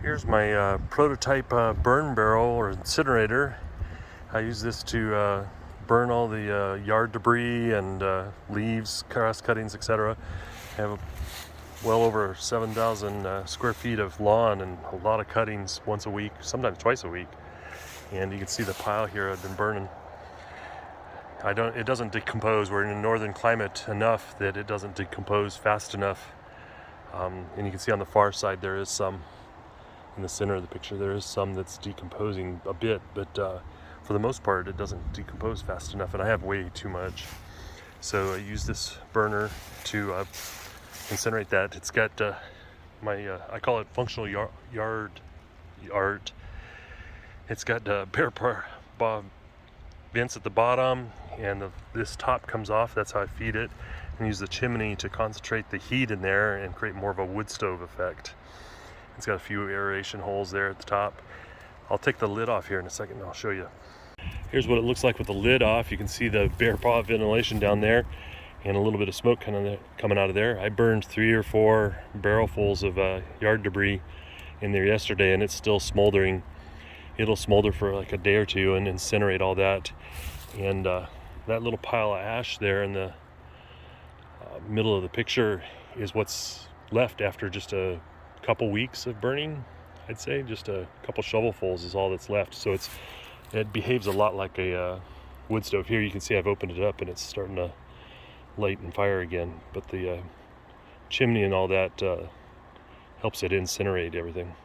Here's my prototype burn barrel or incinerator. I use this to burn all the yard debris and leaves, grass cuttings, etc. I have well over 7,000 square feet of lawn and a lot of cuttings once a week, sometimes twice a week. And you can see the pile here I've been burning. It doesn't decompose. We're in a northern climate enough that it doesn't decompose fast enough. And you can see on the far side there is some, in the center of the picture, there is some that's decomposing a bit, but for the most part it doesn't decompose fast enough, and I have way too much. So I use this burner to incinerate that. It's got I call it functional yard art. It's got bear vents at the bottom, and this top comes off. That's how I feed it, and use the chimney to concentrate the heat in there and create more of a wood stove effect. It's got a few aeration holes there at the top. I'll take the lid off here in a second and I'll show you. Here's what it looks like with the lid off. You can see the bear paw ventilation down there and a little bit of smoke coming out of there. I burned 3 or 4 barrelfuls of yard debris in there yesterday, and it's still smoldering. It'll smolder for like a day or two and incinerate all that. And that little pile of ash there in the middle of the picture is what's left after just a couple weeks of burning. I'd say just a couple shovelfuls is all that's left. So it behaves a lot like a wood stove. Here you can see I've opened it up and it's starting to light and fire again, but the chimney and all that helps it incinerate everything.